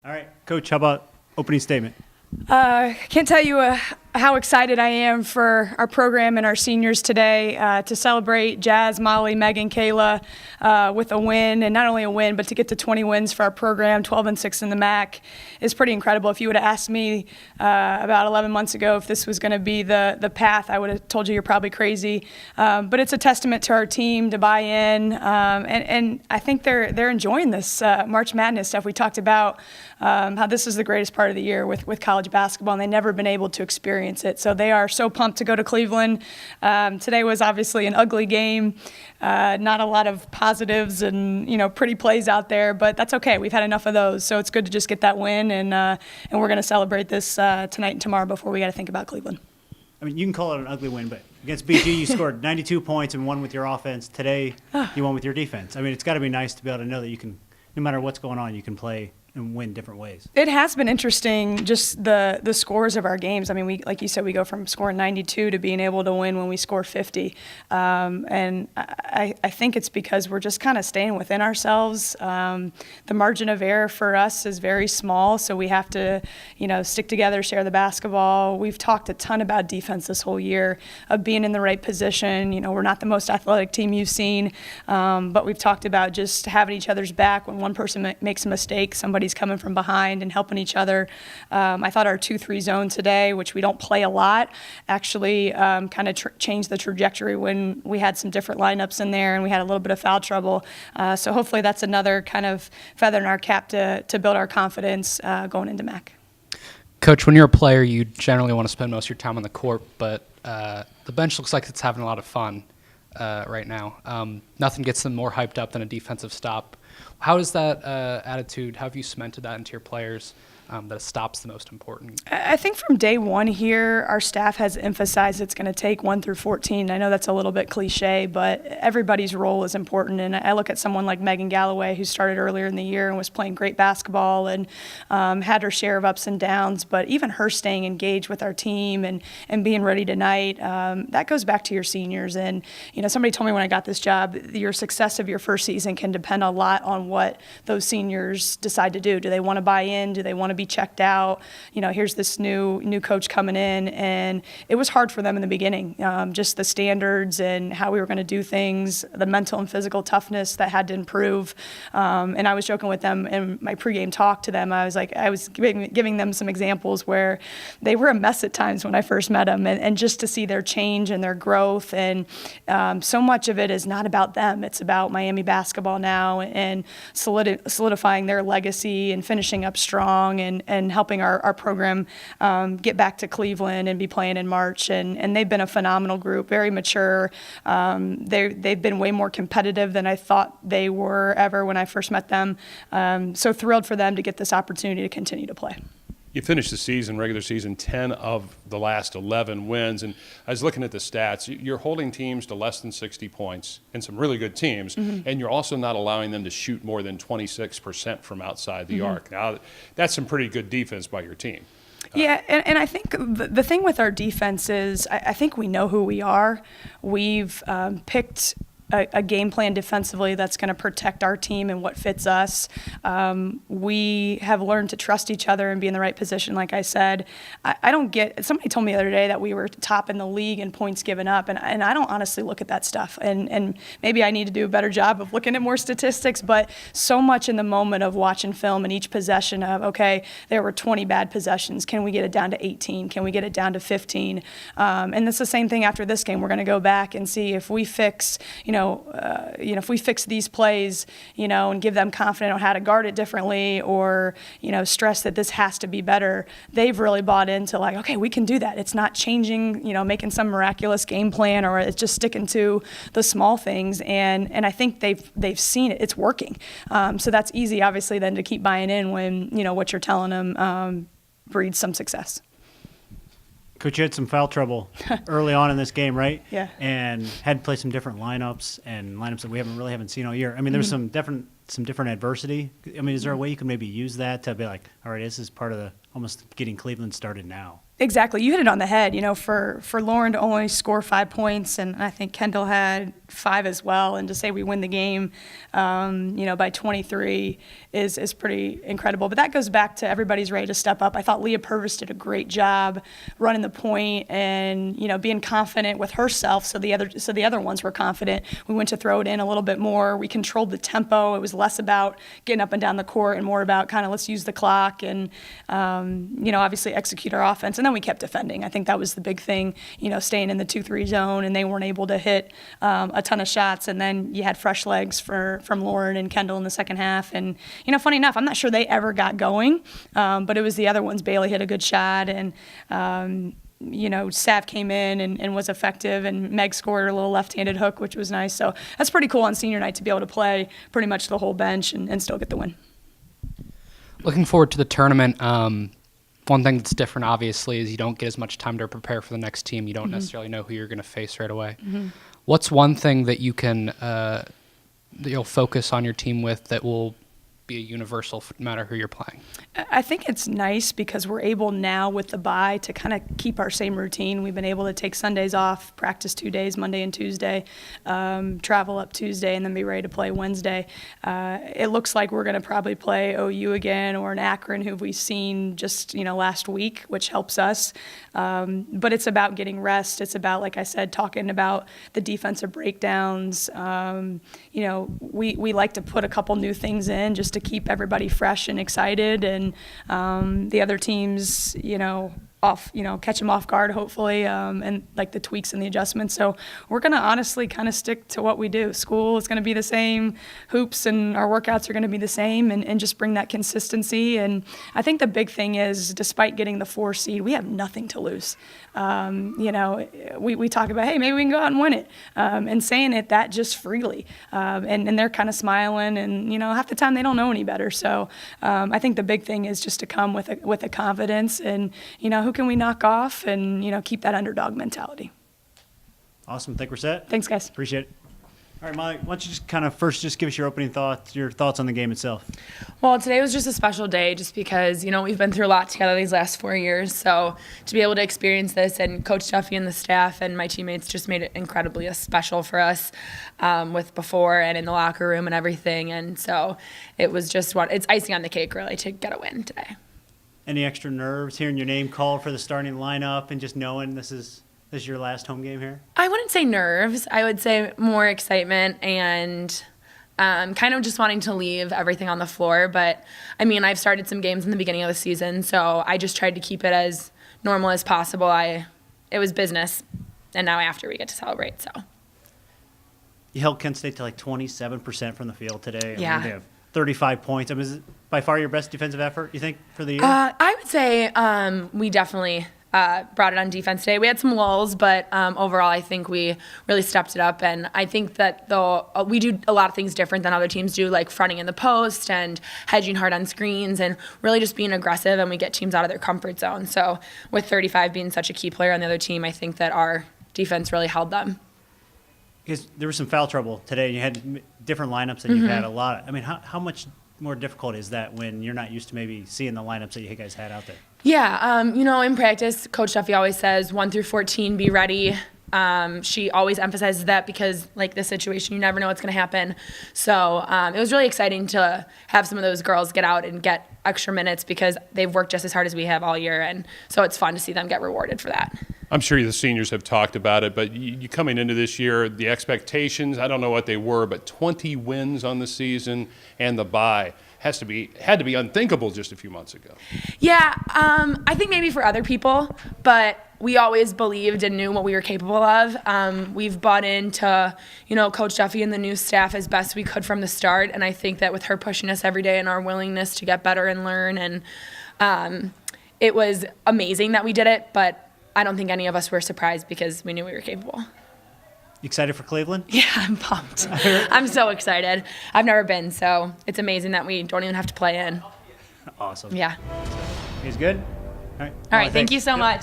All right, Coach, how about opening statement? Can't tell you how excited I am for our program and our seniors today to celebrate Jazz, Molly, Megan, Kayla with a win, and not only a win, but to get to 20 wins for our program, 12-6 in the MAC is pretty incredible. If you would have asked me about 11 months ago if this was going to be the path, I would have told you you're probably crazy. But it's a testament to our team to buy in, and I think they're enjoying this March Madness stuff. We talked about how this is the greatest part of the year with college basketball, and they've never been able to experience it. So they are so pumped to go to Cleveland. Today was obviously an ugly game, not a lot of positives and pretty plays out there, but that's okay. We've had enough of those, so it's good to just get that win, and we're going to celebrate this tonight and tomorrow before we got to think about Cleveland. I mean, you can call it an ugly win, but against BG, you scored 92 points and won with your offense. Today, you won with your defense. I mean, it's got to be nice to be able to know that you can, no matter what's going on, you can play and win different ways. It has been interesting, just the scores of our games. I mean, we, like you said, we go from scoring 92 to being able to win when we score 50. And I think it's because we're just kind of staying within ourselves. The margin of error for us is very small, so we have to, stick together, share the basketball. We've talked a ton about defense this whole year, of being in the right position. We're not the most athletic team you've seen, but we've talked about just having each other's back when one person makes a mistake, somebody's coming from behind and helping each other. I thought our 2-3 zone today, which we don't play a lot, actually kind of changed the trajectory when we had some different lineups in there and we had a little bit of foul trouble. So hopefully that's another kind of feather in our cap to build our confidence going into MAC. Coach, when you're a player, you generally want to spend most of your time on the court, but the bench looks like it's having a lot of fun right now. Nothing gets them more hyped up than a defensive stop. How is that attitude? How have you cemented that into your players that a stop's the most important? I think from day one here, our staff has emphasized it's going to take 1 through 14. I know that's a little bit cliche, but everybody's role is important. And I look at someone like Megan Galloway, who started earlier in the year and was playing great basketball and had her share of ups and downs. But even her staying engaged with our team and being ready tonight, that goes back to your seniors. And, somebody told me when I got this job, your success of your first season can depend a lot on what those seniors decide to do. Do they want to buy in? Do they want to be checked out? Here's this new coach coming in, and it was hard for them in the beginning. Just the standards and how we were going to do things, the mental and physical toughness that had to improve. And I was joking with them in my pregame talk to them. I was giving them some examples where they were a mess at times when I first met them, and just to see their change and their growth. And so much of it is not about them. It's about Miami basketball now and solidifying their legacy and finishing up strong and helping our program get back to Cleveland and be playing in March. And they've been a phenomenal group, very mature. They've been way more competitive than I thought they were ever when I first met them. So thrilled for them to get this opportunity to continue to play. You finished the season, regular season, 10 of the last 11 wins. And I was looking at the stats. You're holding teams to less than 60 points and some really good teams. Mm-hmm. And you're also not allowing them to shoot more than 26% from outside the arc. Now, that's some pretty good defense by your team. Yeah, and I think the thing with our defense is I think we know who we are. We've picked a game plan defensively that's going to protect our team and what fits us. We have learned to trust each other and be in the right position, like I said. I don't get – somebody told me the other day that we were top in the league in points given up, and I don't honestly look at that stuff. And maybe I need to do a better job of looking at more statistics, but so much in the moment of watching film and each possession of, okay, there were 20 bad possessions. Can we get it down to 18? Can we get it down to 15? And it's the same thing after this game. We're going to go back and see if we fix – if we fix these plays, and give them confidence on how to guard it differently, or, stress that this has to be better, they've really bought into okay, we can do that. It's not changing, making some miraculous game plan, or it's just sticking to the small things. And I think they've seen it. It's working. So that's easy, obviously, then to keep buying in when, what you're telling them breeds some success. Coach, you had some foul trouble early on in this game, right? Yeah. And had to play some different lineups that we haven't seen all year. I mean, there's some different adversity. I mean, is there a way you can maybe use that to be like, all right, this is part of the almost getting Cleveland started now? Exactly. You hit it on the head. For Lauren to only score 5 points, and I think Kendall had 5 as well, and to say we win the game, by 23 is pretty incredible. But that goes back to everybody's ready to step up. I thought Leah Purvis did a great job running the point and, being confident with herself, so the other ones were confident. We went to throw it in a little bit more. We controlled the tempo. It was less about getting up and down the court and more about kind of let's use the clock and, obviously execute our offense. And then we kept defending. I think that was the big thing, staying in the 2-3 zone, and they weren't able to hit a ton of shots. And then you had fresh legs from Lauren and Kendall in the second half. And, funny enough, I'm not sure they ever got going, but it was the other ones. Bailey hit a good shot, and Sav came in and was effective, and Meg scored a little left-handed hook, which was nice. So that's pretty cool on senior night to be able to play pretty much the whole bench and still get the win. Looking forward to the tournament. One thing that's different, obviously, is you don't get as much time to prepare for the next team. You don't necessarily know who you're going to face right away. What's one thing that you can that you'll focus on your team with that will be a universal no matter who you're playing? I think it's nice because we're able now with the bye to kind of keep our same routine. We've been able to take Sundays off, practice 2 days, Monday and Tuesday, travel up Tuesday, and then be ready to play Wednesday. It looks like we're going to probably play OU again or an Akron, who we've seen just last week, which helps us. But it's about getting rest. It's about, like I said, talking about the defensive breakdowns. We like to put a couple new things in just to keep everybody fresh and excited, and the other teams, catch them off guard, hopefully, and like the tweaks and the adjustments. So we're going to honestly kind of stick to what we do. School is going to be the same, hoops and our workouts are going to be the same, and just bring that consistency. And I think the big thing is, despite getting the 4 seed, we have nothing to lose. We talk about, hey, maybe we can go out and win it, and saying it that just freely. And they're kind of smiling, and, half the time they don't know any better. So I think the big thing is just to come with a confidence and, who can we knock off and, keep that underdog mentality. Awesome. Think we're set? Thanks, guys. Appreciate it. All right, Molly, why don't you just kind of first just give us your opening thoughts, your thoughts on the game itself? Well, today was just a special day just because, we've been through a lot together these last 4 years. So to be able to experience this, and Coach Duffy and the staff and my teammates just made it incredibly special for us, with before and in the locker room and everything. And so it was just it's icing on the cake, really, to get a win today. Any extra nerves hearing your name called for the starting lineup and just knowing this is your last home game here? I wouldn't say nerves. I would say more excitement and kind of just wanting to leave everything on the floor. But, I've started some games in the beginning of the season, so I just tried to keep it as normal as possible. It was business, and now after we get to celebrate. So You held Kent State to like 27% from the field today. Yeah. They have 35 points. Is it by far your best defensive effort, you think, for the year? I would say we definitely brought it on defense today. We had some lulls, but overall I think we really stepped it up. And I think that we do a lot of things different than other teams do, like fronting in the post and hedging hard on screens and really just being aggressive, and we get teams out of their comfort zone. So with 35 being such a key player on the other team, I think that our defense really held them. Because there was some foul trouble today, and you had different lineups than you've had a lot. How much more difficult is that when you're not used to maybe seeing the lineups that you guys had out there? Yeah, in practice, Coach Duffy always says 1 through 14, be ready. She always emphasizes that because, like this situation, you never know what's going to happen. So it was really exciting to have some of those girls get out and get extra minutes because they've worked just as hard as we have all year. And so it's fun to see them get rewarded for that. I'm sure the seniors have talked about it, but you coming into this year, the expectations, I don't know what they were, but 20 wins on the season and the bye had to be unthinkable just a few months ago. Yeah, I think maybe for other people, but we always believed and knew what we were capable of. We've bought into, Coach Duffy and the new staff as best we could from the start, and I think that with her pushing us every day and our willingness to get better and learn, and it was amazing that we did it, but I don't think any of us were surprised because we knew we were capable. You excited for Cleveland? Yeah, I'm pumped. I'm so excited. I've never been, so it's amazing that we don't even have to play in. Awesome. Yeah. He's good? All right. All right, thank you so much.